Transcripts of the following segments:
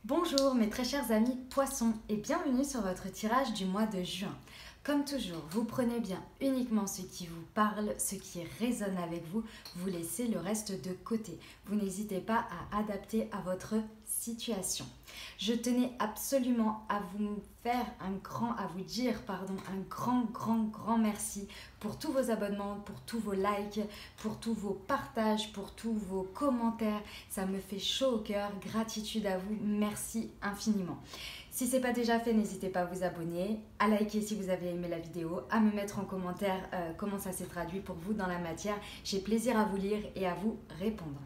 Bonjour mes très chers amis poissons et bienvenue sur votre tirage du mois de juin. Comme toujours, vous prenez bien uniquement ce qui vous parle, ce qui résonne avec vous, vous laissez le reste de côté. Vous n'hésitez pas à adapter à votre situation. Je tenais absolument à vous dire un grand merci pour tous vos abonnements, pour tous vos likes, pour tous vos partages, pour tous vos commentaires. Ça me fait chaud au cœur. Gratitude à vous. Merci infiniment. Si ce n'est pas déjà fait, n'hésitez pas à vous abonner, à liker si vous avez aimé la vidéo, à me mettre en commentaire comment ça s'est traduit pour vous dans la matière. J'ai plaisir à vous lire et à vous répondre.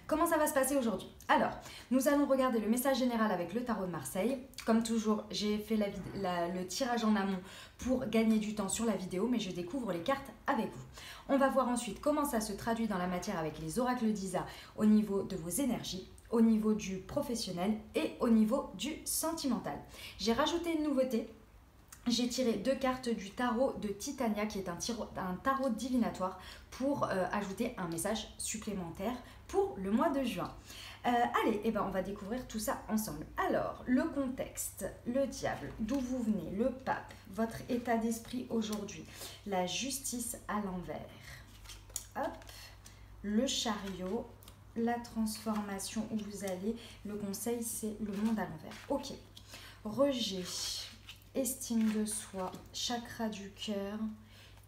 Comment ça va se passer aujourd'hui? Alors, nous allons regarder le message général avec le tarot de Marseille. Comme toujours, j'ai fait le tirage en amont pour gagner du temps sur la vidéo, mais je découvre les cartes avec vous. On va voir ensuite comment ça se traduit dans la matière avec les oracles d'Isa au niveau de vos énergies, au niveau du professionnel et au niveau du sentimental. J'ai rajouté une nouveauté. J'ai tiré deux cartes du tarot de Titania qui est un tarot divinatoire pour ajouter un message supplémentaire pour le mois de juin. Allez, on va découvrir tout ça ensemble. Alors, le contexte, le diable, d'où vous venez, le pape, votre état d'esprit aujourd'hui, la justice à l'envers, hop, le chariot, la transformation où vous allez, le conseil c'est le monde à l'envers. Ok, rejet, estime de soi, chakra du cœur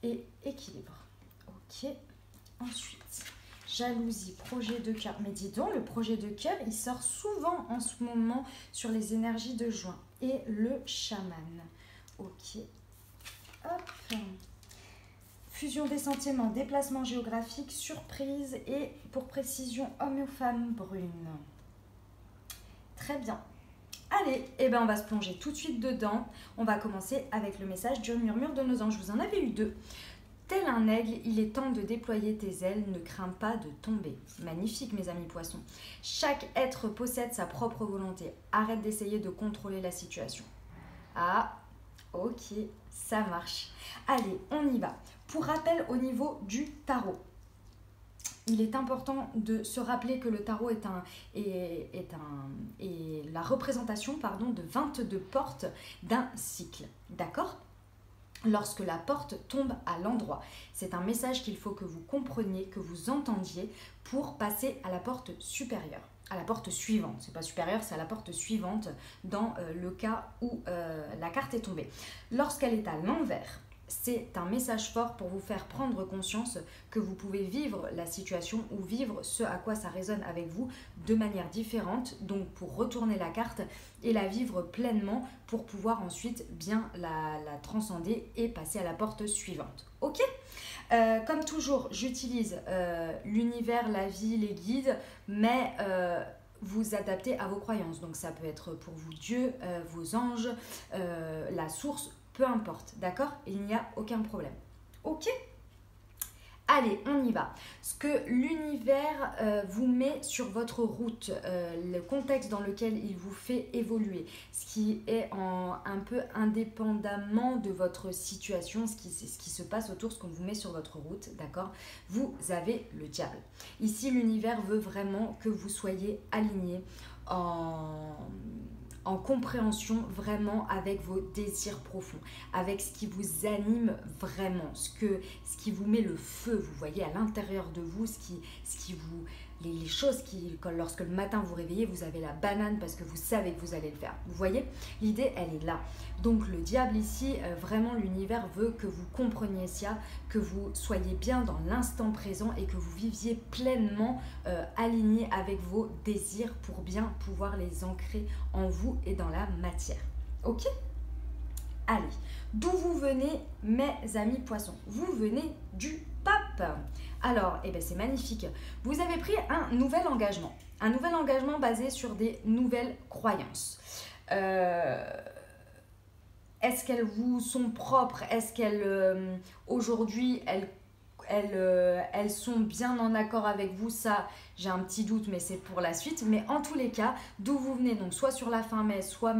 et équilibre. Ok, ensuite, jalousie, projet de cœur. Mais dis donc, le projet de cœur, il sort souvent en ce moment sur les énergies de juin. Et le chaman. Ok, hop. Fusion des sentiments, déplacement géographique, surprise et pour précision, homme ou femme brune. Très bien. Allez, on va se plonger tout de suite dedans. On va commencer avec le message du murmure de nos anges. Vous en avez eu deux. Tel un aigle, il est temps de déployer tes ailes, ne crains pas de tomber. Magnifique mes amis poissons. Chaque être possède sa propre volonté. Arrête d'essayer de contrôler la situation. Ah, ok, ça marche. Allez, on y va. Pour rappel au niveau du tarot, il est important de se rappeler que le tarot est la représentation de 22 portes d'un cycle. D'accord ? Lorsque la porte tombe à l'endroit, c'est un message qu'il faut que vous compreniez, que vous entendiez pour passer à la porte supérieure, à la porte suivante. C'est pas supérieure, c'est à la porte suivante dans le cas où la carte est tombée. Lorsqu'elle est à l'envers, c'est un message fort pour vous faire prendre conscience que vous pouvez vivre la situation ou vivre ce à quoi ça résonne avec vous de manière différente, donc pour retourner la carte et la vivre pleinement pour pouvoir ensuite bien la transcender et passer à la porte suivante. Ok ? Comme toujours, j'utilise l'univers, la vie, les guides, mais vous adaptez à vos croyances. Donc ça peut être pour vous Dieu, vos anges, la source, peu importe, d'accord? Il n'y a aucun problème. Ok? Allez, on y va. Ce que l'univers vous met sur votre route, le contexte dans lequel il vous fait évoluer, ce qui est un peu indépendamment de votre situation, ce qui se passe autour, ce qu'on vous met sur votre route, d'accord? Vous avez le diable. Ici, l'univers veut vraiment que vous soyez alignés en compréhension vraiment avec vos désirs profonds, avec ce qui vous anime vraiment, ce qui vous met le feu, vous voyez, à l'intérieur de vous, les choses lorsque le matin vous réveillez, vous avez la banane parce que vous savez que vous allez le faire. Vous voyez, l'idée, elle est là. Donc le diable ici, vraiment l'univers veut que vous compreniez ça, que vous soyez bien dans l'instant présent et que vous viviez pleinement aligné avec vos désirs pour bien pouvoir les ancrer en vous et dans la matière. Ok ? Allez, d'où vous venez mes amis poissons? Vous venez du pape. Alors, c'est magnifique. Vous avez pris un nouvel engagement basé sur des nouvelles croyances. Est-ce qu'elles vous sont propres? Est-ce qu'elles, aujourd'hui, elles sont bien en accord avec vous? Ça, j'ai un petit doute, mais c'est pour la suite. Mais en tous les cas, d'où vous venez, donc soit sur la fin mai, soit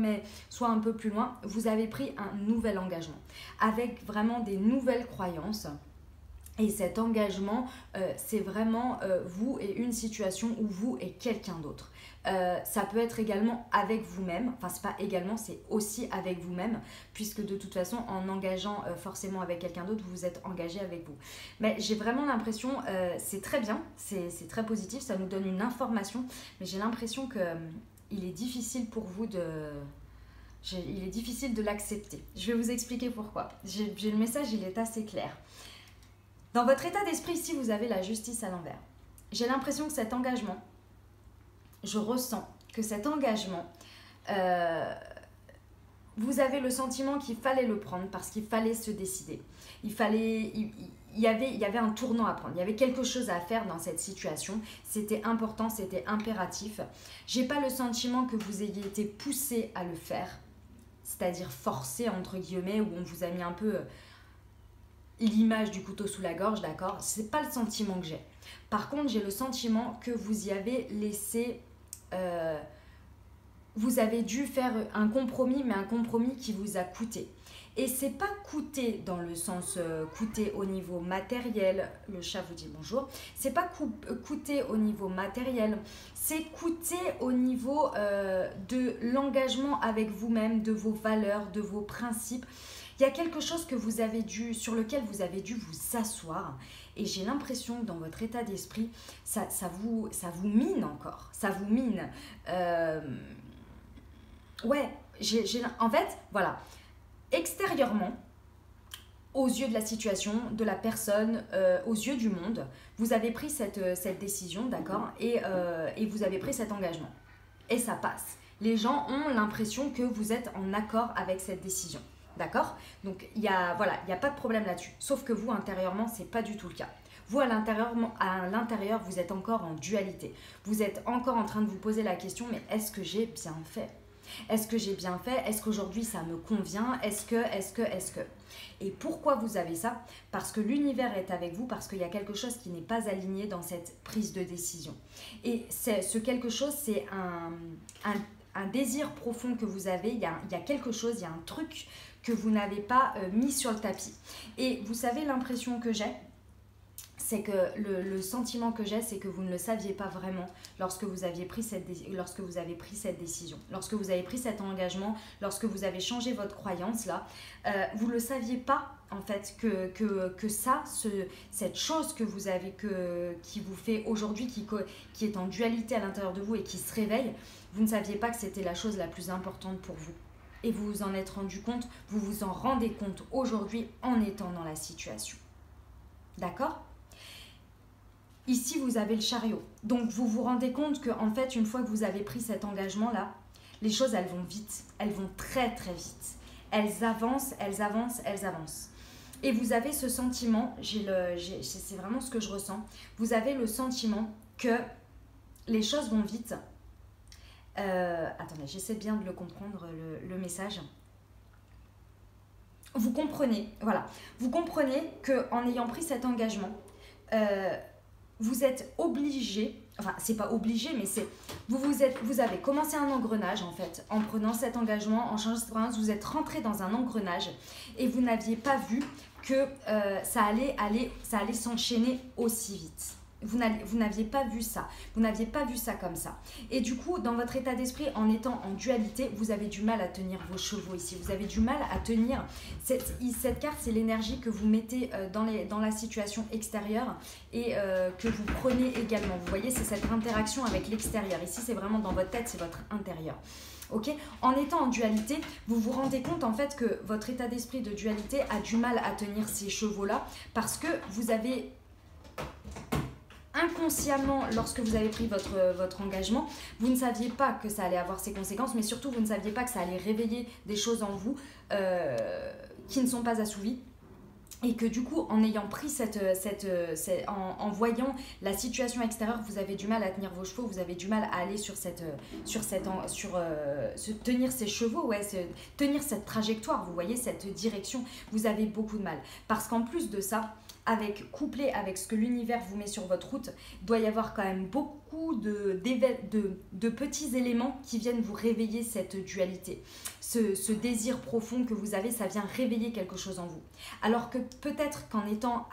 un peu plus loin, vous avez pris un nouvel engagement avec vraiment des nouvelles croyances. Et cet engagement, c'est vraiment vous et une situation ou vous et quelqu'un d'autre. Ça peut être également avec vous-même, enfin c'est pas également, c'est aussi avec vous-même, puisque de toute façon en engageant forcément avec quelqu'un d'autre, vous vous êtes engagé avec vous. Mais j'ai vraiment l'impression, c'est très bien, c'est très positif, ça nous donne une information, mais j'ai l'impression que il est difficile pour vous il est difficile de l'accepter. Je vais vous expliquer pourquoi. Le message, il est assez clair. Dans votre état d'esprit, ici, vous avez la justice à l'envers. J'ai l'impression que cet engagement, je ressens que cet engagement, vous avez le sentiment qu'il fallait le prendre parce qu'il fallait se décider. Il y avait un tournant à prendre, il y avait quelque chose à faire dans cette situation. C'était important, c'était impératif. J'ai pas le sentiment que vous ayez été poussé à le faire, c'est-à-dire forcé entre guillemets, où on vous a mis un peu l'image du couteau sous la gorge, d'accord? C'est pas le sentiment que j'ai. Par contre, j'ai le sentiment que vous y avez laissé... vous avez dû faire un compromis, mais un compromis qui vous a coûté. Et c'est pas coûté dans le sens coûté au niveau matériel, le chat vous dit bonjour, c'est pas coûté au niveau matériel, c'est coûté au niveau de l'engagement avec vous-même, de vos valeurs, de vos principes. Il y a quelque chose que vous avez sur lequel vous avez dû vous asseoir. Et j'ai l'impression que dans votre état d'esprit, ça vous mine encore. Ça vous mine. Ouais, en fait, voilà. Extérieurement, aux yeux de la situation, de la personne, aux yeux du monde, vous avez pris cette décision, d'accord, et vous avez pris cet engagement. Et ça passe. Les gens ont l'impression que vous êtes en accord avec cette décision. D'accord? Donc, il n'y a pas de problème là-dessus. Sauf que vous, intérieurement, ce n'est pas du tout le cas. Vous, à l'intérieur, vous êtes encore en dualité. Vous êtes encore en train de vous poser la question, mais est-ce que j'ai bien fait? Est-ce que j'ai bien fait? Est-ce qu'aujourd'hui, ça me convient? Est-ce que? Et pourquoi vous avez ça? Parce que l'univers est avec vous, parce qu'il y a quelque chose qui n'est pas aligné dans cette prise de décision. Et ce quelque chose, c'est un désir profond que vous avez. Il y a quelque chose, il y a un truc que vous n'avez pas mis sur le tapis. Et vous savez, l'impression que j'ai, c'est que le sentiment que j'ai, c'est que vous ne le saviez pas vraiment lorsque vous avez pris cette décision, lorsque vous avez pris cet engagement, lorsque vous avez changé votre croyance là, vous ne le saviez pas en fait que cette chose que vous avez, qui vous fait aujourd'hui, qui est en dualité à l'intérieur de vous et qui se réveille, vous ne saviez pas que c'était la chose la plus importante pour vous. Et vous vous en êtes rendu compte, vous vous en rendez compte aujourd'hui en étant dans la situation. D'accord ? Ici, vous avez le chariot. Donc, vous vous rendez compte qu'en fait, une fois que vous avez pris cet engagement-là, les choses, elles vont vite. Elles vont très, très vite. Elles avancent, elles avancent, elles avancent. Et vous avez ce sentiment, c'est vraiment ce que je ressens, vous avez le sentiment que les choses vont vite. Attendez, j'essaie bien de le comprendre, le message. Vous comprenez, voilà. Vous comprenez qu'en ayant pris cet engagement, vous êtes obligé, enfin c'est pas obligé, mais c'est vous avez commencé un engrenage en fait, en prenant cet engagement, en changeant cette croyance, vous êtes rentré dans un engrenage et vous n'aviez pas vu que ça allait s'enchaîner aussi vite. Vous n'aviez pas vu ça, vous n'aviez pas vu ça comme ça. Et du coup, dans votre état d'esprit, en étant en dualité, vous avez du mal à tenir vos chevaux ici. Vous avez du mal à tenir. Cette carte, c'est l'énergie que vous mettez dans la situation extérieure et que vous prenez également. Vous voyez, c'est cette interaction avec l'extérieur. Ici, c'est vraiment dans votre tête, c'est votre intérieur. Okay. En étant en dualité, vous vous rendez compte en fait que votre état d'esprit de dualité a du mal à tenir ces chevaux-là parce que vous avez... inconsciemment, lorsque vous avez pris votre engagement, vous ne saviez pas que ça allait avoir ces conséquences, mais surtout vous ne saviez pas que ça allait réveiller des choses en vous qui ne sont pas assouvies. Et que du coup, en ayant pris en voyant la situation extérieure, vous avez du mal à tenir vos chevaux, vous avez du mal à aller tenir ces chevaux, ouais, tenir cette trajectoire, vous voyez, cette direction, vous avez beaucoup de mal. Parce qu'en plus de ça, couplé avec ce que l'univers vous met sur votre route, il doit y avoir quand même beaucoup de petits éléments qui viennent vous réveiller cette dualité. Ce désir profond que vous avez, ça vient réveiller quelque chose en vous. Alors que peut-être qu'en étant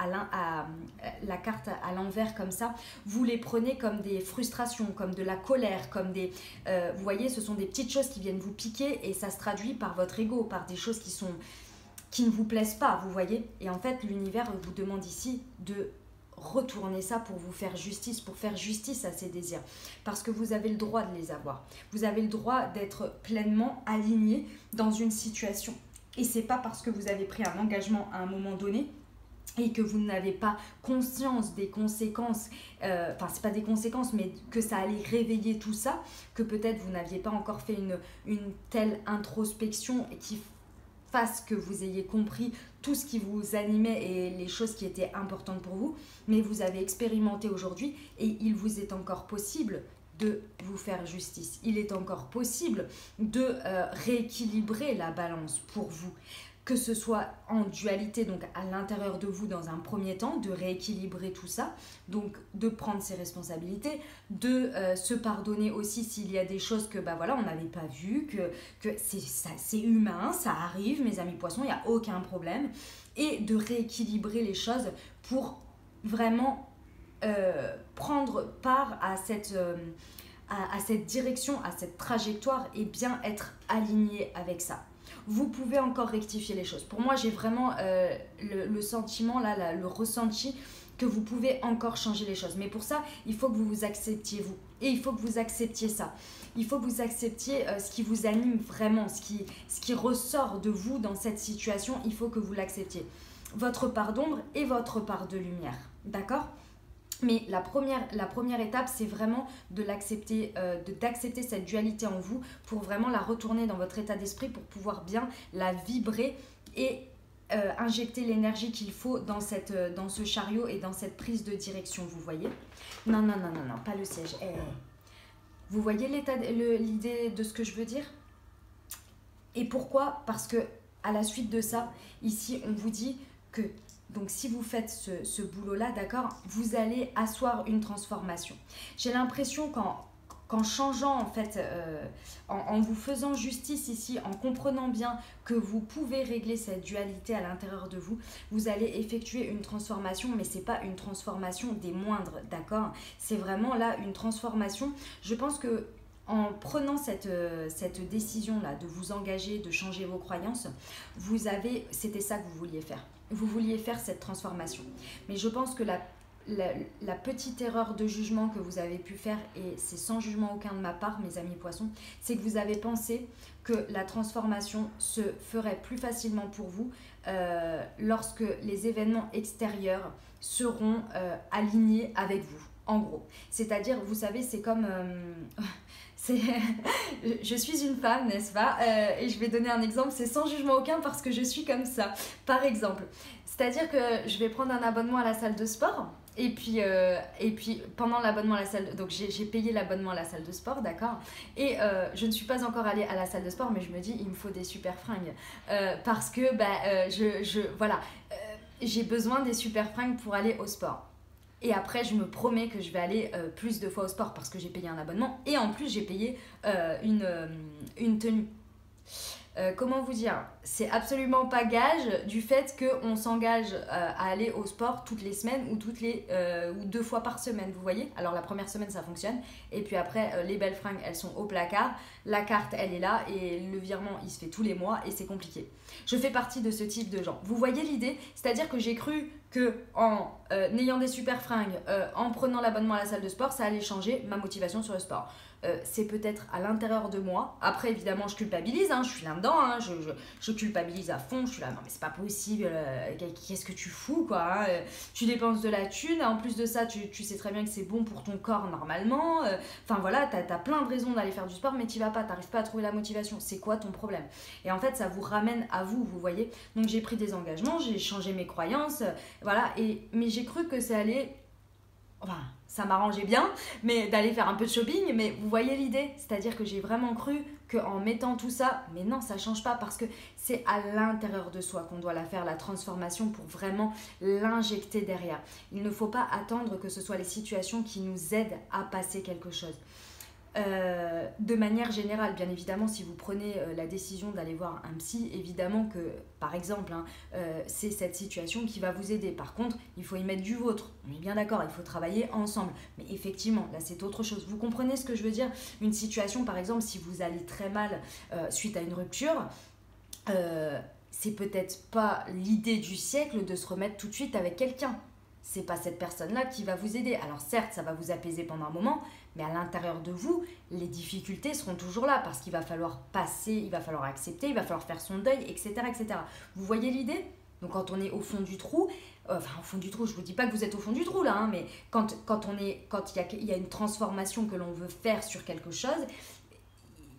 la carte à l'envers comme ça, vous les prenez comme des frustrations, comme de la colère, comme des... vous voyez, ce sont des petites choses qui viennent vous piquer et ça se traduit par votre ego, par des choses qui ne vous plaisent pas, vous voyez. Et en fait, l'univers vous demande ici de retourner ça pour vous faire justice à ces désirs. Parce que vous avez le droit de les avoir. Vous avez le droit d'être pleinement aligné dans une situation. Et c'est pas parce que vous avez pris un engagement à un moment donné et que vous n'avez pas conscience des conséquences, enfin c'est pas des conséquences, mais que ça allait réveiller tout ça, que peut-être vous n'aviez pas encore fait une telle introspection qui fasse que vous ayez compris tout ce qui vous animait et les choses qui étaient importantes pour vous, mais vous avez expérimenté aujourd'hui et il vous est encore possible de vous faire justice. Il est encore possible de rééquilibrer la balance pour vous, que ce soit en dualité, donc à l'intérieur de vous dans un premier temps, de rééquilibrer tout ça, donc de prendre ses responsabilités, de se pardonner aussi s'il y a des choses que voilà, on n'avait pas vues, que c'est humain, ça arrive, mes amis poissons, il n'y a aucun problème, et de rééquilibrer les choses pour vraiment prendre part à cette direction, à cette trajectoire et bien être aligné avec ça. Vous pouvez encore rectifier les choses. Pour moi, j'ai vraiment le sentiment, le ressenti que vous pouvez encore changer les choses. Mais pour ça, il faut que vous vous acceptiez vous. Et il faut que vous acceptiez ça. Il faut que vous acceptiez ce qui vous anime vraiment, ce qui ressort de vous dans cette situation. Il faut que vous l'acceptiez. Votre part d'ombre et votre part de lumière. D'accord ? Mais la première étape, c'est vraiment d'accepter cette dualité en vous pour vraiment la retourner dans votre état d'esprit pour pouvoir bien la vibrer et injecter l'énergie qu'il faut dans ce chariot et dans cette prise de direction, vous voyez ? Non, pas le siège. Vous voyez l'idée de ce que je veux dire ? Et pourquoi ? Parce que à la suite de ça, ici, on vous dit que... Donc, si vous faites ce boulot-là, d'accord, vous allez asseoir une transformation. J'ai l'impression qu'en changeant, en fait, en vous faisant justice ici, en comprenant bien que vous pouvez régler cette dualité à l'intérieur de vous, vous allez effectuer une transformation, mais ce n'est pas une transformation des moindres, d'accord ? C'est vraiment là une transformation. Je pense que en prenant cette décision-là de vous engager, de changer vos croyances, c'était ça que vous vouliez faire. Vous vouliez faire cette transformation. Mais je pense que la petite erreur de jugement que vous avez pu faire, et c'est sans jugement aucun de ma part, mes amis poissons, c'est que vous avez pensé que la transformation se ferait plus facilement pour vous lorsque les événements extérieurs seront alignés avec vous. En gros, c'est-à-dire, vous savez, c'est comme... je suis une femme, n'est-ce pas, et je vais donner un exemple, c'est sans jugement aucun parce que je suis comme ça. Par exemple, c'est-à-dire que je vais prendre un abonnement à la salle de sport et puis pendant l'abonnement à la salle, donc j'ai payé l'abonnement à la salle de sport, d'accord, et je ne suis pas encore allée à la salle de sport, mais je me dis il me faut des super fringues parce que voilà, j'ai besoin des super fringues pour aller au sport. Et après, je me promets que je vais aller plus de fois au sport parce que j'ai payé un abonnement. Et en plus, j'ai payé une tenue. Comment vous dire ? C'est absolument pas gage du fait qu'on s'engage à aller au sport toutes les semaines ou 2 fois par semaine, vous voyez ? Alors la première semaine, ça fonctionne. Et puis après, les belles fringues, elles sont au placard. La carte, elle est là. Et le virement, il se fait tous les mois et c'est compliqué. Je fais partie de ce type de gens. Vous voyez l'idée ? C'est-à-dire que j'ai cru qu'en ayant des super fringues, en prenant l'abonnement à la salle de sport, ça allait changer ma motivation sur le sport. C'est peut-être à l'intérieur de moi. Après, évidemment, je culpabilise, hein, je suis là-dedans, hein, je culpabilise à fond, je suis là, non mais c'est pas possible, qu'est-ce que tu fous, quoi, hein, tu dépenses de la thune, en plus de ça, tu sais très bien que c'est bon pour ton corps normalement, enfin voilà, t'as plein de raisons d'aller faire du sport, mais t'y vas pas, t'arrives pas à trouver la motivation, c'est quoi ton problème ? Et en fait, ça vous ramène à vous, vous voyez. Donc j'ai pris des engagements, j'ai changé mes croyances, voilà, mais j'ai cru que ça allait Enfin, ça m'arrangeait bien, mais d'aller faire un peu de shopping, mais vous voyez l'idée, c'est-à-dire que j'ai vraiment cru qu'en mettant tout ça, mais non, ça change pas parce que c'est à l'intérieur de soi qu'on doit la faire, la transformation, pour vraiment l'injecter derrière. Il ne faut pas attendre que ce soit les situations qui nous aident à passer quelque chose. De manière générale, bien évidemment, si vous prenez la décision d'aller voir un psy, évidemment que, par exemple, c'est cette situation qui va vous aider. Par contre, il faut y mettre du vôtre. On est bien d'accord, il faut travailler ensemble. Mais effectivement, là, c'est autre chose. Vous comprenez ce que je veux dire? Une situation, par exemple, si vous allez très mal suite à une rupture, c'est peut-être pas l'idée du siècle de se remettre tout de suite avec quelqu'un. C'est pas cette personne-là qui va vous aider. Alors certes, ça va vous apaiser pendant un moment, mais à l'intérieur de vous, les difficultés seront toujours là parce qu'il va falloir passer, il va falloir accepter, il va falloir faire son deuil, etc. etc. Vous voyez l'idée? Donc quand on est au fond du trou, enfin au fond du trou, je ne vous dis pas que vous êtes au fond du trou là, hein, mais quand il y a une transformation que l'on veut faire sur quelque chose,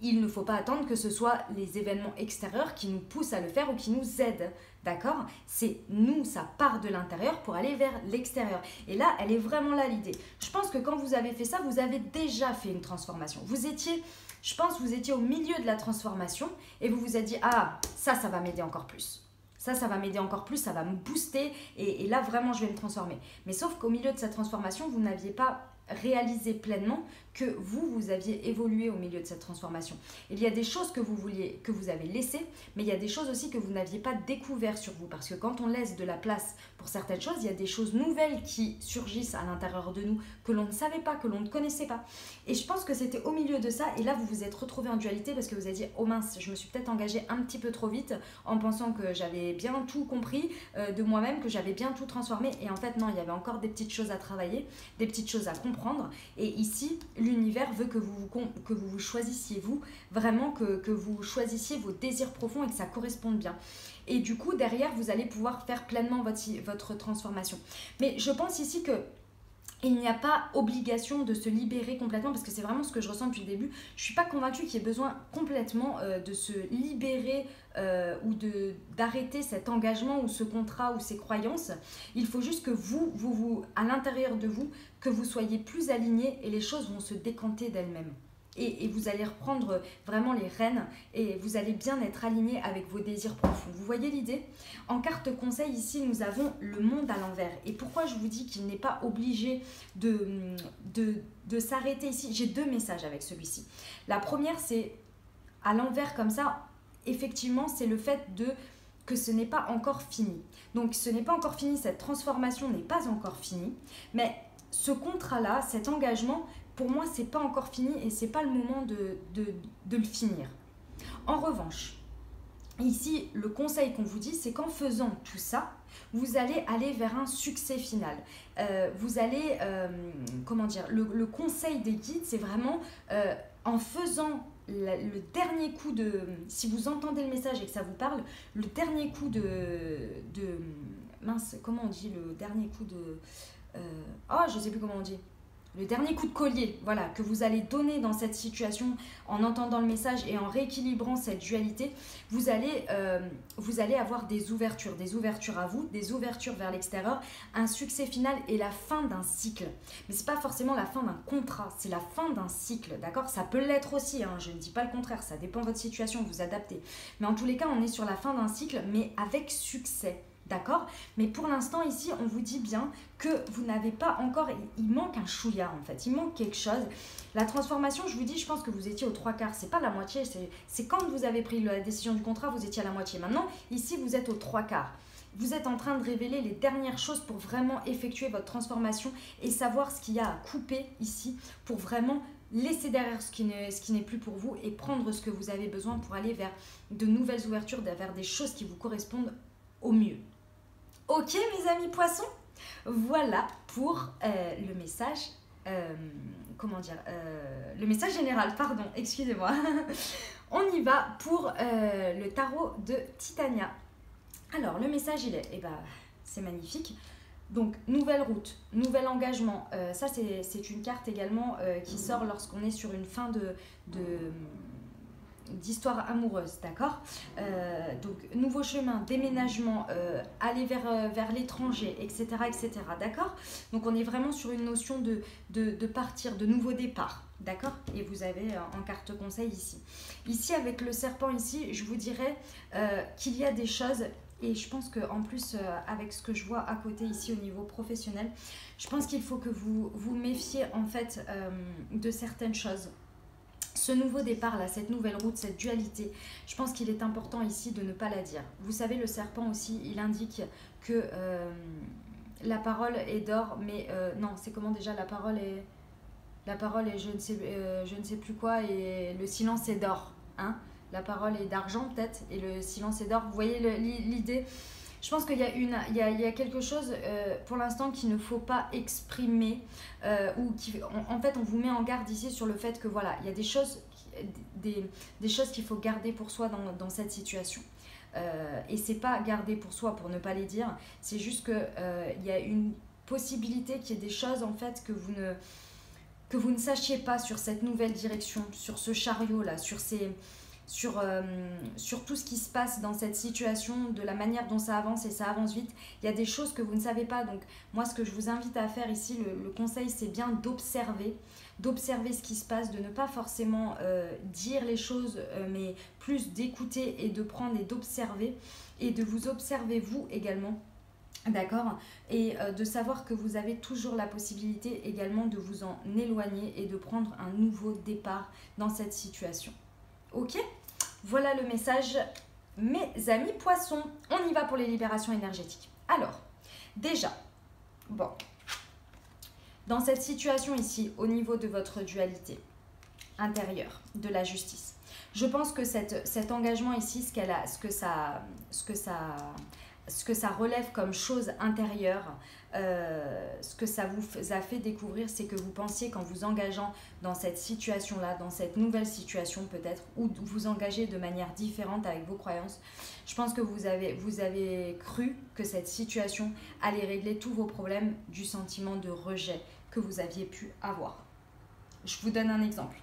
il ne faut pas attendre que ce soit les événements extérieurs qui nous poussent à le faire ou qui nous aident. D'accord? C'est nous, ça part de l'intérieur pour aller vers l'extérieur. Et là, elle est vraiment là l'idée. Je pense que quand vous avez fait ça, vous avez déjà fait une transformation. Je pense que vous étiez au milieu de la transformation et vous vous êtes dit, ah, ça va m'aider encore plus. Ça va m'aider encore plus, ça va me booster et là, vraiment, je vais me transformer. Mais sauf qu'au milieu de cette transformation, vous n'aviez pas réalisé pleinement que vous aviez évolué au milieu de cette transformation. Il y a des choses que vous avez laissées, mais il y a des choses aussi que vous n'aviez pas découvert sur vous, parce que quand on laisse de la place pour certaines choses, il y a des choses nouvelles qui surgissent à l'intérieur de nous, que l'on ne savait pas, que l'on ne connaissait pas. Et je pense que c'était au milieu de ça, et là vous vous êtes retrouvé en dualité, parce que vous avez dit, oh mince, je me suis peut-être engagée un petit peu trop vite, en pensant que j'avais bien tout compris de moi-même, que j'avais bien tout transformé, et en fait non, il y avait encore des petites choses à travailler, des petites choses à comprendre, et ici, l'univers veut que vous choisissiez vous, vraiment que vous choisissiez vos désirs profonds et que ça corresponde bien. Et du coup, derrière, vous allez pouvoir faire pleinement votre transformation. Mais je pense ici que il n'y a pas obligation de se libérer complètement, parce que c'est vraiment ce que je ressens depuis le début. Je ne suis pas convaincue qu'il y ait besoin complètement de se libérer ou d'arrêter cet engagement ou ce contrat ou ces croyances. Il faut juste que vous, à l'intérieur de vous, que vous soyez plus alignés et les choses vont se décanter d'elles-mêmes. Et vous allez reprendre vraiment les rênes et vous allez bien être aligné avec vos désirs profonds. Vous voyez l'idée? En carte conseil, ici, nous avons le monde à l'envers. Et pourquoi je vous dis qu'il n'est pas obligé de s'arrêter ici? J'ai deux messages avec celui-ci. La première, c'est à l'envers comme ça, effectivement, c'est le fait que ce n'est pas encore fini. Donc, ce n'est pas encore fini, cette transformation n'est pas encore finie, mais ce contrat-là, cet engagement, pour moi, c'est pas encore fini et c'est pas le moment de le finir. En revanche, ici, le conseil qu'on vous dit, c'est qu'en faisant tout ça, vous allez aller vers un succès final. Vous allez, comment dire, le conseil des guides, c'est vraiment en faisant le dernier coup de... Si vous entendez le message et que ça vous parle, le dernier coup de mince, comment on dit le dernier coup de... je sais plus comment on dit. Le dernier coup de collier, voilà, que vous allez donner dans cette situation en entendant le message et en rééquilibrant cette dualité, vous allez avoir des ouvertures à vous, des ouvertures vers l'extérieur, un succès final et la fin d'un cycle. Mais ce n'est pas forcément la fin d'un contrat, c'est la fin d'un cycle, d'accord? Ça peut l'être aussi, hein, je ne dis pas le contraire, ça dépend de votre situation, vous adaptez. Mais en tous les cas, on est sur la fin d'un cycle, mais avec succès. D'accord? Mais pour l'instant, ici, on vous dit bien que vous n'avez pas encore... Il manque un chouïa, en fait. Il manque quelque chose. La transformation, je vous dis, je pense que vous étiez aux 3/4. C'est pas la moitié. C'est quand vous avez pris la décision du contrat, vous étiez à la moitié. Maintenant, ici, vous êtes aux 3/4. Vous êtes en train de révéler les dernières choses pour vraiment effectuer votre transformation et savoir ce qu'il y a à couper ici pour vraiment laisser derrière ce qui n'est plus pour vous et prendre ce que vous avez besoin pour aller vers de nouvelles ouvertures, vers des choses qui vous correspondent au mieux. Ok mes amis poissons, voilà pour le message, le message général, pardon, excusez-moi. On y va pour le tarot de Titania. Alors le message il est, c'est magnifique. Donc nouvelle route, nouvel engagement, ça c'est une carte également qui sort lorsqu'on est sur une fin d'histoire amoureuse, d'accord. Donc nouveau chemin, déménagement, aller vers l'étranger, etc., etc., d'accord. Donc on est vraiment sur une notion de partir, de nouveau départ, d'accord. Et vous avez en carte conseil ici. Ici avec le serpent ici, je vous dirais qu'il y a des choses. Et je pense qu'en plus, avec ce que je vois à côté ici au niveau professionnel, je pense qu'il faut que vous vous méfiez en fait de certaines choses. Ce nouveau départ là, cette nouvelle route, cette dualité, je pense qu'il est important ici de ne pas la dire. Vous savez, le serpent aussi, il indique que la parole est d'or, mais non, c'est comment déjà la parole est je ne sais plus quoi, et le silence est d'or, hein. La parole est d'argent peut-être, et le silence est d'or. Vous voyez l'idée? Je pense qu'il y a quelque chose pour l'instant qu'il ne faut pas exprimer, ou en fait on vous met en garde ici sur le fait que voilà, il y a des choses qu'il faut garder pour soi dans cette situation. Et c'est pas garder pour soi pour ne pas les dire, c'est juste que il y a une possibilité qu'il y ait des choses en fait que vous ne sachiez pas sur cette nouvelle direction, sur ce chariot là, sur tout ce qui se passe dans cette situation, de la manière dont ça avance, et ça avance vite. Il y a des choses que vous ne savez pas. Donc moi, ce que je vous invite à faire ici, le conseil, c'est bien d'observer ce qui se passe, de ne pas forcément dire les choses, mais plus d'écouter et de prendre et d'observer, et de vous observer vous également. D'accord. Et de savoir que vous avez toujours la possibilité également de vous en éloigner et de prendre un nouveau départ dans cette situation. Ok, voilà le message, mes amis poissons. On y va pour les libérations énergétiques. Alors, déjà, bon, dans cette situation ici, au niveau de votre dualité intérieure, de la justice, je pense que cet engagement ici, ce que ça relève comme chose intérieure, ce que ça vous a fait découvrir, c'est que vous pensiez qu'en vous engageant dans cette situation-là, dans cette nouvelle situation peut-être, ou vous engagez de manière différente avec vos croyances, je pense que vous avez cru que cette situation allait régler tous vos problèmes du sentiment de rejet que vous aviez pu avoir. Je vous donne un exemple.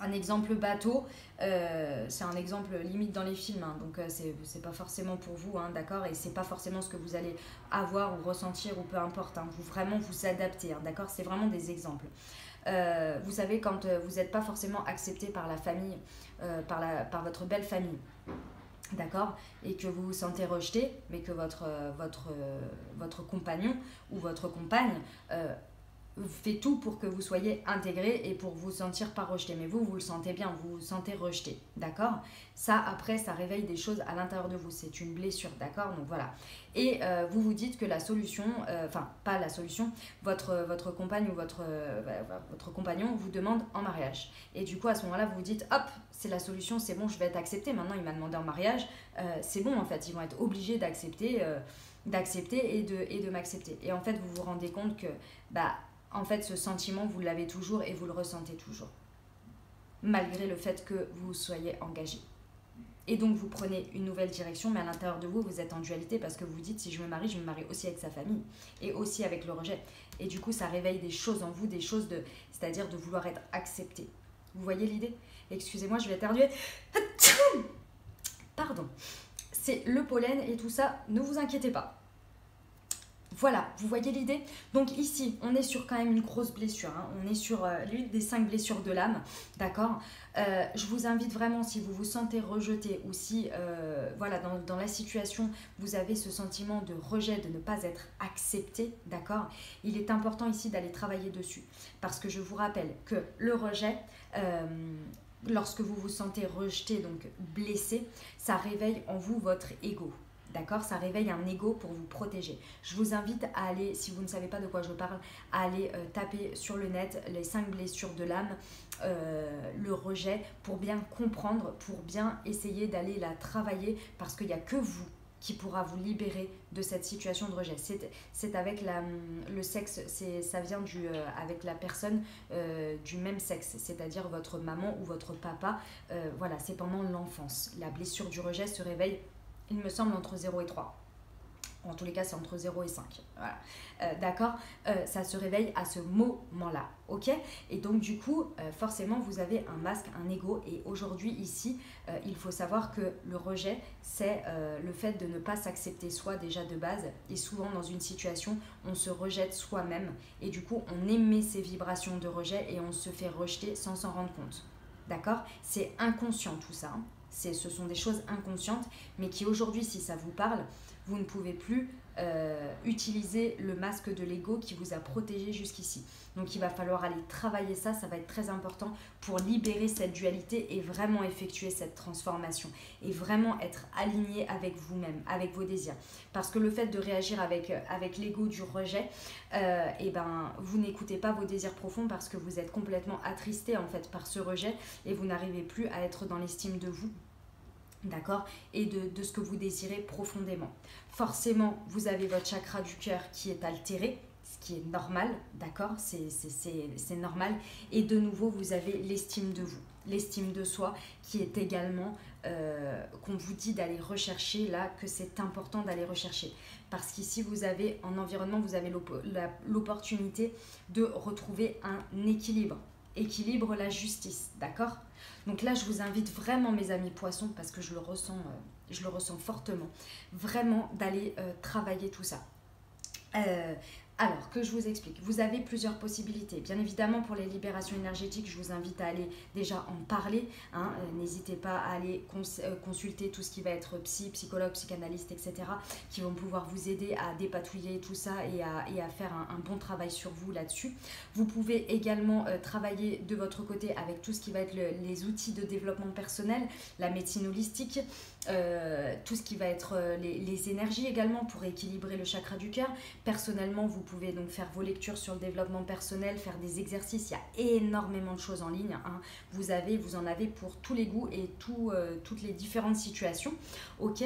Un exemple bateau, c'est un exemple limite dans les films, hein, donc c'est pas forcément pour vous, hein, d'accord, et c'est pas forcément ce que vous allez avoir ou ressentir ou peu importe, hein, vous vraiment vous adaptez, hein, d'accord, c'est vraiment des exemples. Vous savez, quand vous n'êtes pas forcément accepté par la famille, par votre belle famille, d'accord, et que vous vous sentez rejeté, mais que votre compagnon ou votre compagne fait tout pour que vous soyez intégré et pour vous sentir pas rejeté, mais vous le sentez bien, vous vous sentez rejeté, d'accord. Ça, après, ça réveille des choses à l'intérieur de vous, c'est une blessure, d'accord, donc voilà. Et vous vous dites que la solution, enfin pas la solution, votre compagne ou votre compagnon vous demande en mariage, et du coup à ce moment-là vous vous dites hop, c'est la solution, c'est bon, je vais être accepté, maintenant il m'a demandé en mariage, c'est bon, en fait ils vont être obligés d'accepter et de m'accepter, et en fait vous vous rendez compte que en fait, ce sentiment, vous l'avez toujours et vous le ressentez toujours, malgré le fait que vous soyez engagé. Et donc, vous prenez une nouvelle direction, mais à l'intérieur de vous, vous êtes en dualité parce que vous dites, si je me marie aussi avec sa famille et aussi avec le rejet. Et du coup, ça réveille des choses en vous, c'est-à-dire de vouloir être accepté. Vous voyez l'idée? Excusez-moi, je vais éternuer. Pardon. C'est le pollen et tout ça, ne vous inquiétez pas. Voilà, vous voyez l'idée? Donc ici, on est sur quand même une grosse blessure, hein. On est sur l'une des 5 blessures de l'âme, d'accord. Je vous invite vraiment, si vous vous sentez rejeté ou si, voilà, dans la situation, vous avez ce sentiment de rejet, de ne pas être accepté, d'accord. Il est important ici d'aller travailler dessus, parce que je vous rappelle que le rejet, lorsque vous vous sentez rejeté, donc blessé, ça réveille en vous votre ego. D'accord, ça réveille un ego pour vous protéger. Je vous invite à aller, si vous ne savez pas de quoi je parle, à aller taper sur le net les 5 blessures de l'âme, le rejet, pour bien comprendre, pour bien essayer d'aller la travailler, parce qu'il n'y a que vous qui pourra vous libérer de cette situation de rejet. C'est avec le sexe, ça vient avec la personne du même sexe, c'est-à-dire votre maman ou votre papa. Voilà, c'est pendant l'enfance. La blessure du rejet se réveille, il me semble, entre 0 et 3. En tous les cas, c'est entre 0 et 5. Voilà. D'accord, ça se réveille à ce moment-là. Ok. Et donc, du coup, forcément, vous avez un masque, un ego. Et aujourd'hui, ici, il faut savoir que le rejet, c'est le fait de ne pas s'accepter soi déjà de base. Et souvent, dans une situation, on se rejette soi-même. Et du coup, on émet ces vibrations de rejet et on se fait rejeter sans s'en rendre compte. D'accord. C'est inconscient tout ça. Hein. Ce sont des choses inconscientes, mais qui aujourd'hui, si ça vous parle, vous ne pouvez plus utiliser le masque de l'ego qui vous a protégé jusqu'ici. Donc il va falloir aller travailler ça, ça va être très important pour libérer cette dualité et vraiment effectuer cette transformation et vraiment être aligné avec vous-même, avec vos désirs. Parce que le fait de réagir avec l'ego du rejet, et ben, vous n'écoutez pas vos désirs profonds parce que vous êtes complètement attristé en fait par ce rejet et vous n'arrivez plus à être dans l'estime de vous. D'accord, et de ce que vous désirez profondément. Forcément, vous avez votre chakra du cœur qui est altéré, ce qui est normal, d'accord, c'est normal. Et de nouveau, vous avez l'estime de vous, l'estime de soi qui est également, qu'on vous dit d'aller rechercher là, que c'est important d'aller rechercher. Parce qu'ici, vous avez, en environnement, vous avez l'opportunité de retrouver un équilibre. Équilibre la justice, d'accord? Donc là, je vous invite vraiment, mes amis poissons, parce que je le ressens fortement, vraiment d'aller travailler tout ça. Alors, que je vous explique. Vous avez plusieurs possibilités. Bien évidemment, pour les libérations énergétiques, je vous invite à aller déjà en parler. Hein. N'hésitez pas à aller consulter tout ce qui va être psychologue, psychanalyste, etc. qui vont pouvoir vous aider à dépatouiller tout ça et à faire un bon travail sur vous là-dessus. Vous pouvez également travailler de votre côté avec tout ce qui va être les outils de développement personnel, la médecine holistique, tout ce qui va être les énergies également pour équilibrer le chakra du cœur. Personnellement, vous pouvez donc faire vos lectures sur le développement personnel, faire des exercices. Il y a énormément de choses en ligne. Hein. Vous en avez pour tous les goûts et toutes les différentes situations. Ok.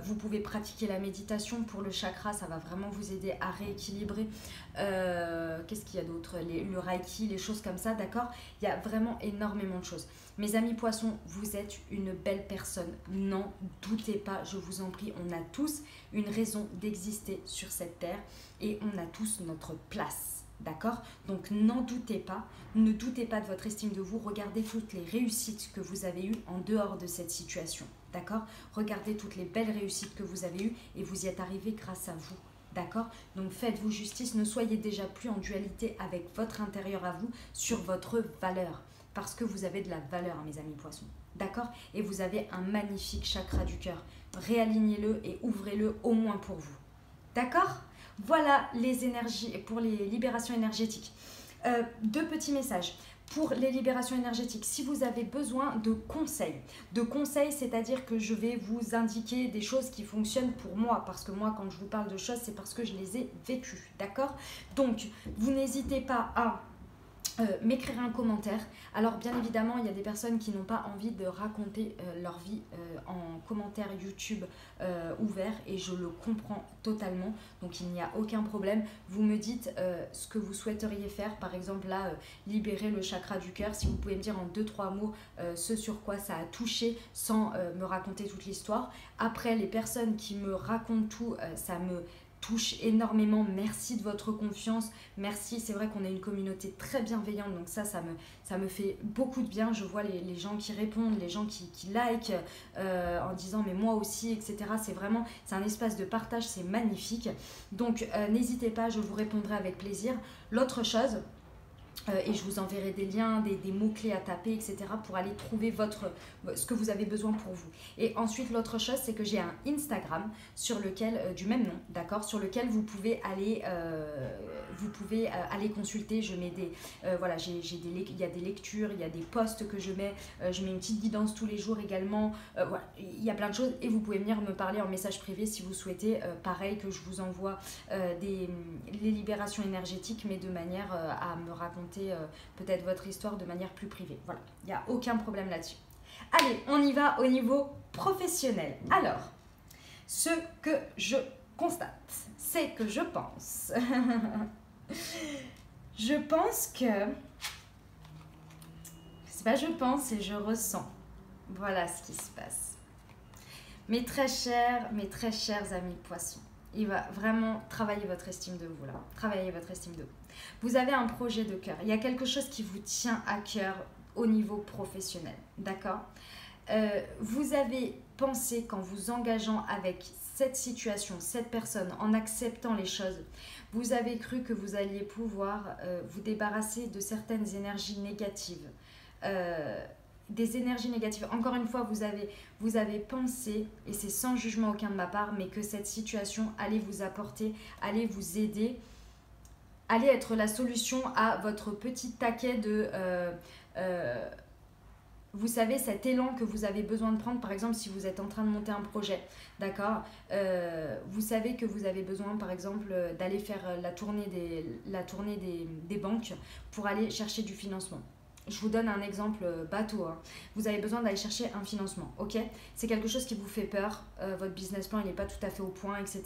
Vous pouvez pratiquer la méditation pour le chakra. Ça va vraiment vous aider à rééquilibrer. Qu'est-ce qu'il y a d'autre? Le reiki, les choses comme ça, d'accord? Il y a vraiment énormément de choses. Mes amis poissons, vous êtes une belle personne. N'en doutez pas, je vous en prie. On a tous une raison d'exister sur cette terre et on a tous notre place. D'accord? Donc n'en doutez pas. Ne doutez pas de votre estime de vous. Regardez toutes les réussites que vous avez eues en dehors de cette situation. D'accord? Regardez toutes les belles réussites que vous avez eues et vous y êtes arrivé grâce à vous. D'accord? Donc faites-vous justice. Ne soyez déjà plus en dualité avec votre intérieur à vous sur votre valeur. Parce que vous avez de la valeur, mes amis poissons. D'accord? Et vous avez un magnifique chakra du cœur. Réalignez-le et ouvrez-le au moins pour vous. D'accord? Voilà les énergies pour les libérations énergétiques. Deux petits messages. Pour les libérations énergétiques, si vous avez besoin de conseils, c'est-à-dire que je vais vous indiquer des choses qui fonctionnent pour moi, parce que moi, quand je vous parle de choses, c'est parce que je les ai vécues, d'accord? Donc, vous n'hésitez pas à m'écrire un commentaire. Alors bien évidemment, il y a des personnes qui n'ont pas envie de raconter leur vie en commentaire YouTube ouvert et je le comprends totalement, donc il n'y a aucun problème. Vous me dites ce que vous souhaiteriez faire, par exemple là, libérer le chakra du cœur, si vous pouvez me dire en 2-3 mots ce sur quoi ça a touché sans me raconter toute l'histoire. Après, les personnes qui me racontent tout, ça me touche énormément. Merci de votre confiance, merci. C'est vrai qu'on a une communauté très bienveillante, donc ça me fait beaucoup de bien. Je vois les gens qui répondent, les gens qui like en disant mais moi aussi, etc. C'est un espace de partage, c'est magnifique. Donc n'hésitez pas, je vous répondrai avec plaisir. L'autre chose, et je vous enverrai des liens, des mots-clés à taper, etc. pour aller trouver ce que vous avez besoin pour vous. Et ensuite, l'autre chose, c'est que j'ai un Instagram sur lequel, du même nom, d'accord, sur lequel vous pouvez aller consulter. Je mets voilà, il y a des lectures, il y a des posts que je mets une petite guidance tous les jours également. Voilà, il y a plein de choses et vous pouvez venir me parler en message privé si vous souhaitez. Pareil que je vous envoie les libérations énergétiques, mais de manière à me raconter peut-être votre histoire de manière plus privée. Voilà, il n'y a aucun problème là-dessus. Allez, on y va au niveau professionnel. Alors, ce que je constate, c'est que je pense... je pense que... C'est pas je pense, c'est je ressens. Voilà ce qui se passe. Mes très chers amis poissons, il va vraiment travailler votre estime de vous là. Travailler votre estime de vous. Vous avez un projet de cœur. Il y a quelque chose qui vous tient à cœur au niveau professionnel. D'accord? Vous avez pensé qu'en vous engageant avec cette situation, cette personne, en acceptant les choses, vous avez cru que vous alliez pouvoir vous débarrasser de certaines énergies négatives. Des énergies négatives. Encore une fois, vous avez pensé, et c'est sans jugement aucun de ma part, mais que cette situation allait vous apporter, allait vous aider, allait être la solution à votre petit taquet de... vous savez, cet élan que vous avez besoin de prendre, par exemple, si vous êtes en train de monter un projet, d'accord, vous savez que vous avez besoin, par exemple, d'aller faire la tournée des banques pour aller chercher du financement. Je vous donne un exemple bateau. Hein. Vous avez besoin d'aller chercher un financement, ok? C'est quelque chose qui vous fait peur. Votre business plan, il n'est pas tout à fait au point, etc.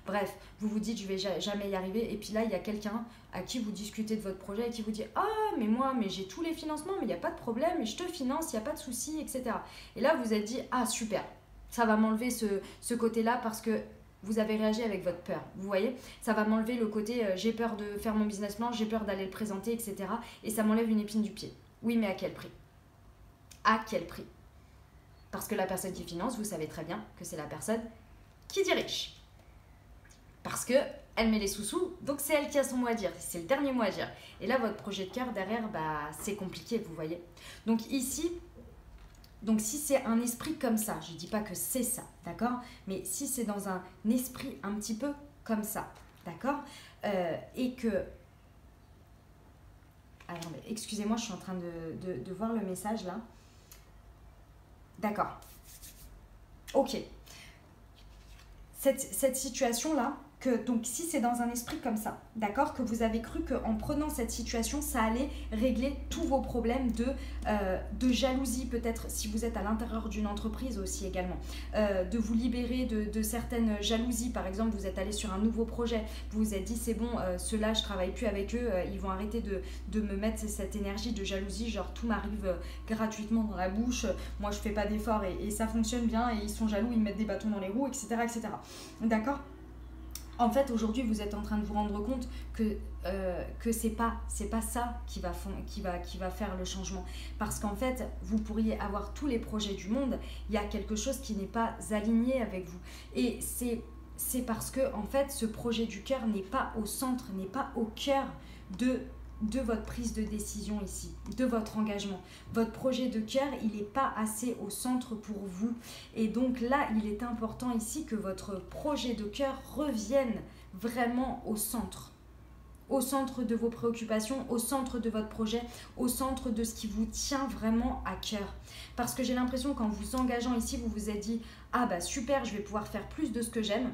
Bref, vous vous dites, je vais jamais y arriver. Et puis là, il y a quelqu'un à qui vous discutez de votre projet et qui vous dit, ah, mais j'ai tous les financements, mais il n'y a pas de problème, je te finance, il n'y a pas de souci, etc. Et là, vous vous êtes dit, ah, super, ça va m'enlever ce côté-là parce que vous avez réagi avec votre peur, vous voyez, ça va m'enlever le côté j'ai peur de faire mon business plan, j'ai peur d'aller le présenter, etc. Et ça m'enlève une épine du pied. Oui, mais à quel prix? À quel prix? Parce que la personne qui finance, vous savez très bien que c'est la personne qui dirige. Parce que elle met les sous-sous, donc c'est elle qui a son mot à dire, c'est le dernier mot à dire. Et là, votre projet de cœur derrière, c'est compliqué, vous voyez. Donc ici, si c'est un esprit comme ça, je ne dis pas que c'est ça, d'accord? Mais si c'est dans un esprit un petit peu comme ça, d'accord? Et que... Alors, excusez-moi, je suis en train de voir le message là. D'accord. Ok. Cette situation-là, donc si c'est dans un esprit comme ça, d'accord, que vous avez cru qu'en prenant cette situation, ça allait régler tous vos problèmes de jalousie, peut-être si vous êtes à l'intérieur d'une entreprise aussi également, de vous libérer de certaines jalousies. Par exemple, vous êtes allé sur un nouveau projet, vous vous êtes dit c'est bon, ceux-là je travaille plus avec eux, ils vont arrêter de me mettre cette énergie de jalousie, genre tout m'arrive gratuitement dans la bouche, moi je fais pas d'efforts et ça fonctionne bien et ils sont jaloux, ils me mettent des bâtons dans les roues, etc. etc. D'accord? En fait, aujourd'hui, vous êtes en train de vous rendre compte que c'est pas ça qui va faire le changement. Parce qu'en fait, vous pourriez avoir tous les projets du monde, il y a quelque chose qui n'est pas aligné avec vous. Et c'est parce que, en fait, ce projet du cœur n'est pas au centre, n'est pas au cœur de votre prise de décision ici, de votre engagement. Votre projet de cœur, il n'est pas assez au centre pour vous. Et donc là, il est important ici que votre projet de cœur revienne vraiment au centre de vos préoccupations, au centre de votre projet, au centre de ce qui vous tient vraiment à cœur. Parce que j'ai l'impression qu'en vous engageant ici, vous vous êtes dit « Ah bah super, je vais pouvoir faire plus de ce que j'aime ».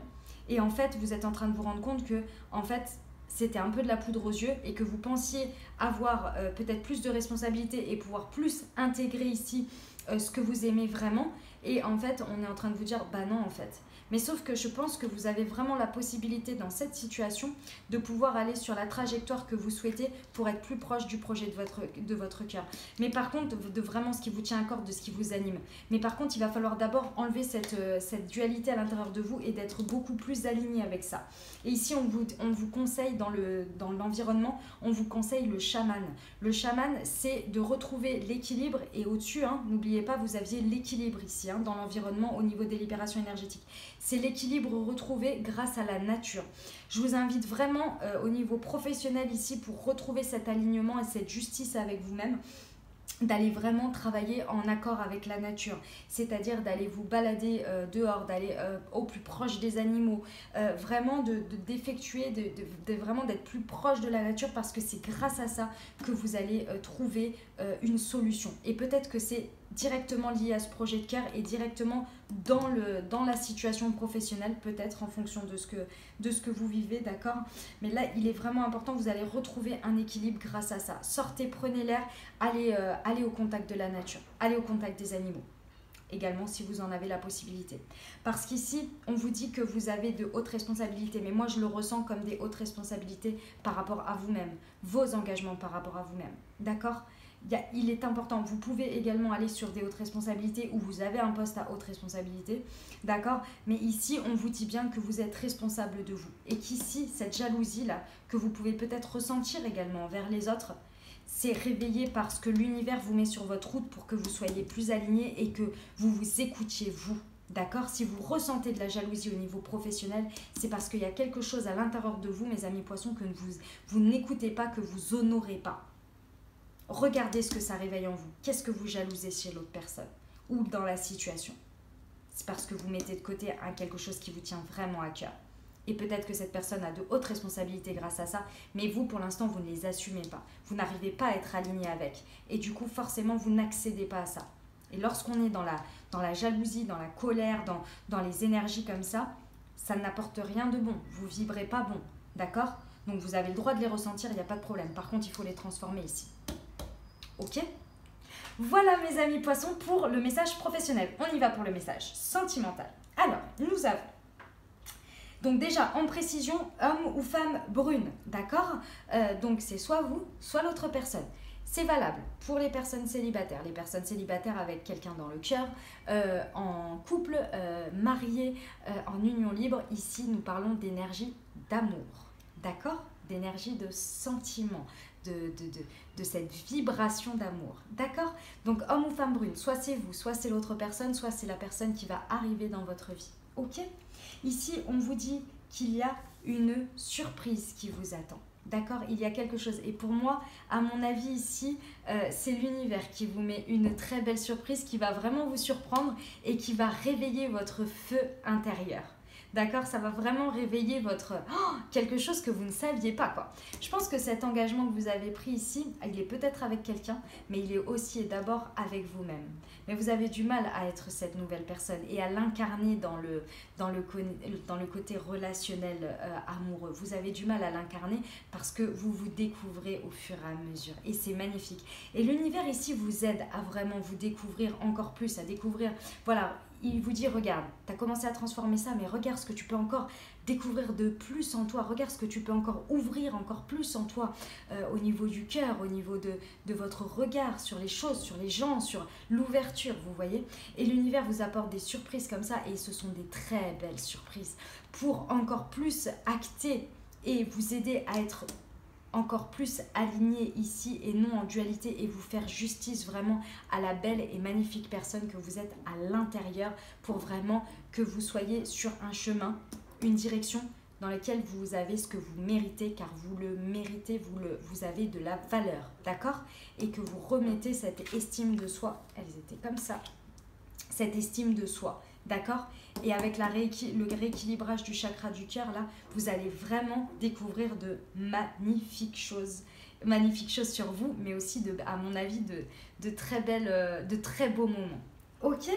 Et en fait, vous êtes en train de vous rendre compte que, en fait, c'était un peu de la poudre aux yeux et que vous pensiez avoir peut-être plus de responsabilités et pouvoir plus intégrer ici ce que vous aimez vraiment. Et en fait, on est en train de vous dire, bah non en fait. Mais sauf que je pense que vous avez vraiment la possibilité dans cette situation de pouvoir aller sur la trajectoire que vous souhaitez pour être plus proche du projet de votre cœur. Mais par contre, de vraiment ce qui vous tient à cœur, de ce qui vous anime. Mais par contre, il va falloir d'abord enlever cette dualité à l'intérieur de vous et d'être beaucoup plus aligné avec ça. Et ici, on vous conseille dans l'environnement, on vous conseille le chaman. Le chaman, c'est de retrouver l'équilibre et au-dessus, hein, n'oubliez pas, vous aviez l'équilibre ici, hein, dans l'environnement au niveau des libérations énergétiques. C'est l'équilibre retrouvé grâce à la nature. Je vous invite vraiment au niveau professionnel ici pour retrouver cet alignement et cette justice avec vous-même, d'aller vraiment travailler en accord avec la nature, c'est-à-dire d'aller vous balader dehors, d'aller au plus proche des animaux, vraiment d'effectuer, vraiment d'être plus proche de la nature parce que c'est grâce à ça que vous allez trouver une solution. Et peut-être que c'est directement lié à ce projet de cœur et directement dans la situation professionnelle, peut-être en fonction de ce que vous vivez, d'accord? Mais là, il est vraiment important, vous allez retrouver un équilibre grâce à ça. Sortez, prenez l'air, allez au contact de la nature, allez au contact des animaux. Également si vous en avez la possibilité. Parce qu'ici, on vous dit que vous avez de hautes responsabilités, mais moi je le ressens comme des hautes responsabilités par rapport à vous-même, vos engagements par rapport à vous-même, d'accord? il est important, vous pouvez également aller sur des hautes responsabilités où vous avez un poste à haute responsabilité, d'accord? Mais ici, on vous dit bien que vous êtes responsable de vous. Et qu'ici, cette jalousie-là, que vous pouvez peut-être ressentir également envers les autres, c'est réveillé parce que l'univers vous met sur votre route pour que vous soyez plus aligné et que vous vous écoutiez vous. D'accord? Si vous ressentez de la jalousie au niveau professionnel, c'est parce qu'il y a quelque chose à l'intérieur de vous, mes amis poissons, que vous n'écoutez pas, que vous honorez pas. Regardez ce que ça réveille en vous. Qu'est-ce que vous jalousez chez l'autre personne ou dans la situation? C'est parce que vous mettez de côté quelque chose qui vous tient vraiment à cœur. Et peut-être que cette personne a de hautes responsabilités grâce à ça, mais vous, pour l'instant, vous ne les assumez pas. Vous n'arrivez pas à être aligné avec. Et du coup, forcément, vous n'accédez pas à ça. Et lorsqu'on est dans la jalousie, dans la colère, dans les énergies comme ça n'apporte rien de bon. Vous ne vibrez pas bon. D'accord? Donc, vous avez le droit de les ressentir, il n'y a pas de problème. Par contre, il faut les transformer ici. Ok? Voilà mes amis poissons pour le message professionnel. On y va pour le message sentimental. Alors, nous avons donc déjà en précision homme ou femme brune, d'accord? Donc c'est soit vous, soit l'autre personne. C'est valable pour les personnes célibataires avec quelqu'un dans le cœur, en couple, marié, en union libre. Ici, nous parlons d'énergie d'amour, d'accord? D'énergie de sentiment, de cette vibration d'amour, d'accord? Donc homme ou femme brune, soit c'est vous, soit c'est l'autre personne, soit c'est la personne qui va arriver dans votre vie, ok? Ici, on vous dit qu'il y a une surprise qui vous attend. D'accord? Il y a quelque chose. Et pour moi, à mon avis ici, c'est l'univers qui vous met une très belle surprise qui va vraiment vous surprendre et qui va réveiller votre feu intérieur. D'accord? Ça va vraiment réveiller quelque chose que vous ne saviez pas, quoi. Je pense que cet engagement que vous avez pris ici, il est peut-être avec quelqu'un, mais il est aussi et d'abord avec vous-même. Mais vous avez du mal à être cette nouvelle personne et à l'incarner dans le côté relationnel amoureux. Vous avez du mal à l'incarner parce que vous vous découvrez au fur et à mesure. Et c'est magnifique. Et l'univers ici vous aide à vraiment vous découvrir encore plus, à découvrir, voilà. Il vous dit, regarde, tu as commencé à transformer ça, mais regarde ce que tu peux encore découvrir de plus en toi. Regarde ce que tu peux encore ouvrir encore plus en toi au niveau du cœur, au niveau de votre regard sur les choses, sur les gens, sur l'ouverture, vous voyez. Et l'univers vous apporte des surprises comme ça et ce sont des très belles surprises pour encore plus acter et vous aider à être encore plus aligné ici et non en dualité et vous faire justice vraiment à la belle et magnifique personne que vous êtes à l'intérieur pour vraiment que vous soyez sur un chemin, une direction dans laquelle vous avez ce que vous méritez car vous le méritez, vous avez de la valeur, d'accord? Et que vous remettez cette estime de soi, elles étaient comme ça, cette estime de soi. D'accord? Et avec le rééquilibrage du chakra du cœur, là, vous allez vraiment découvrir de magnifiques choses sur vous, mais aussi, à mon avis, de très beaux moments. Ok?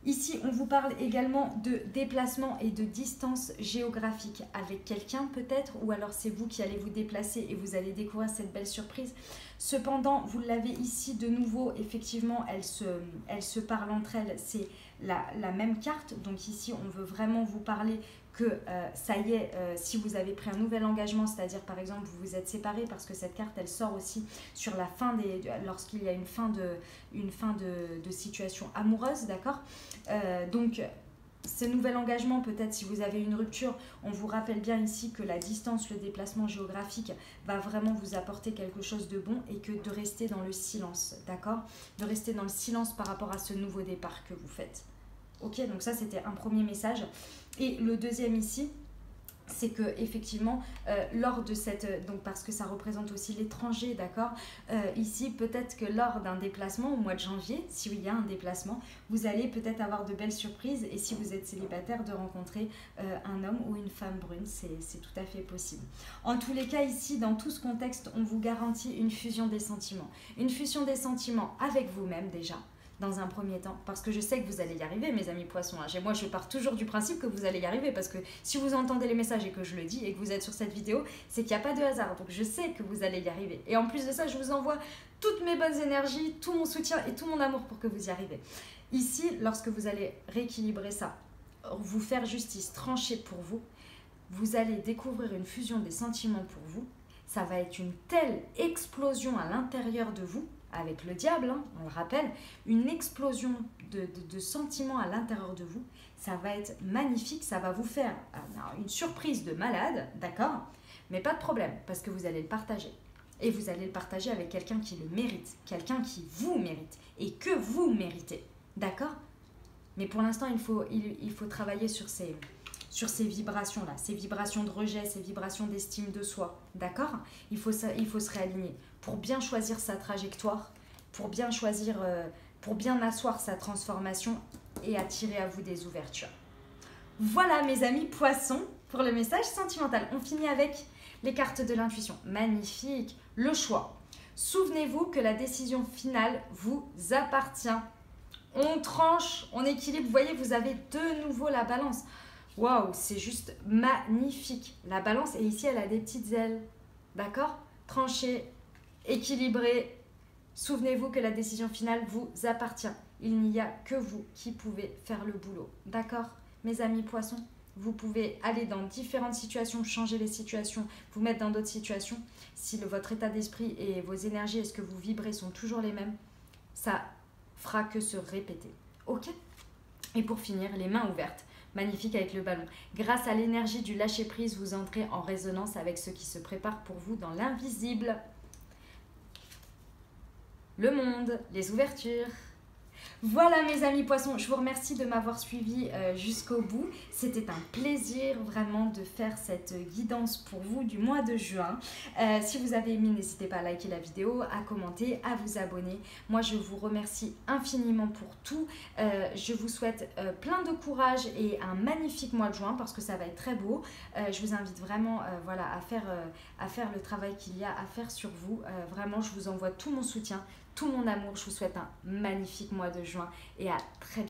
Ici, on vous parle également de déplacement et de distance géographique avec quelqu'un peut-être, ou alors c'est vous qui allez vous déplacer et vous allez découvrir cette belle surprise. Cependant, vous l'avez ici de nouveau, effectivement, elles se parlent entre elles, c'est la même carte. Donc ici, on veut vraiment vous parler que ça y est, si vous avez pris un nouvel engagement, c'est-à-dire par exemple vous vous êtes séparés, parce que cette carte elle sort aussi sur la fin lorsqu'il y a une fin de situation amoureuse, d'accord? Donc ce nouvel engagement, peut-être si vous avez une rupture, on vous rappelle bien ici que la distance, le déplacement géographique va vraiment vous apporter quelque chose de bon et que de rester dans le silence, d'accord? De rester dans le silence par rapport à ce nouveau départ que vous faites. Ok, donc ça c'était un premier message. Et le deuxième ici, c'est que effectivement lors de cette, donc parce que ça représente aussi l'étranger, d'accord, ici peut-être que lors d'un déplacement au mois de janvier, s'il y a un déplacement, vous allez peut-être avoir de belles surprises et si vous êtes célibataire de rencontrer un homme ou une femme brune, c'est tout à fait possible. En tous les cas ici, dans tout ce contexte, on vous garantit une fusion des sentiments avec vous-même déjà, dans un premier temps, parce que je sais que vous allez y arriver, mes amis poissons. Moi, je pars toujours du principe que vous allez y arriver, parce que si vous entendez les messages et que je le dis, et que vous êtes sur cette vidéo, c'est qu'il n'y a pas de hasard. Donc, je sais que vous allez y arriver. Et en plus de ça, je vous envoie toutes mes bonnes énergies, tout mon soutien et tout mon amour pour que vous y arrivez. Ici, lorsque vous allez rééquilibrer ça, vous faire justice, trancher pour vous, vous allez découvrir une fusion des sentiments pour vous. Ça va être une telle explosion à l'intérieur de vous, avec le diable, hein, on le rappelle, une explosion de sentiments à l'intérieur de vous. Ça va être magnifique, ça va vous faire une surprise de malade, d'accord? Mais pas de problème, parce que vous allez le partager. Et vous allez le partager avec quelqu'un qui le mérite, quelqu'un qui vous mérite et que vous méritez, d'accord? Mais pour l'instant, il faut travailler sur ces vibrations-là, ces vibrations de rejet, ces vibrations d'estime de soi, d'accord? Il faut se réaligner pour bien choisir sa trajectoire, pour bien choisir, pour bien asseoir sa transformation et attirer à vous des ouvertures. Voilà mes amis poissons pour le message sentimental. On finit avec les cartes de l'intuition. Magnifique. Le choix. Souvenez-vous que la décision finale vous appartient. On tranche, on équilibre. Vous voyez, vous avez de nouveau la balance. Waouh, c'est juste magnifique. La balance, et ici, elle a des petites ailes. D'accord? Tranché, équilibré. Souvenez-vous que la décision finale vous appartient. Il n'y a que vous qui pouvez faire le boulot. D'accord, mes amis poissons? Vous pouvez aller dans différentes situations, changer les situations, vous mettre dans d'autres situations. Si votre état d'esprit et vos énergies et ce que vous vibrez sont toujours les mêmes, ça fera que se répéter. Ok? Et pour finir, les mains ouvertes. Magnifique avec le ballon. Grâce à l'énergie du lâcher-prise, vous entrez en résonance avec ce qui se prépare pour vous dans l'invisible. Le monde, les ouvertures. Voilà mes amis poissons, je vous remercie de m'avoir suivi jusqu'au bout. C'était un plaisir vraiment de faire cette guidance pour vous du mois de juin. Si vous avez aimé, n'hésitez pas à liker la vidéo, à commenter, à vous abonner. Moi je vous remercie infiniment pour tout. Je vous souhaite plein de courage et un magnifique mois de juin parce que ça va être très beau. Je vous invite vraiment voilà, à faire le travail qu'il y a à faire sur vous. Vraiment, je vous envoie tout mon soutien, tout mon amour. Je vous souhaite un magnifique mois de juin et à très bientôt.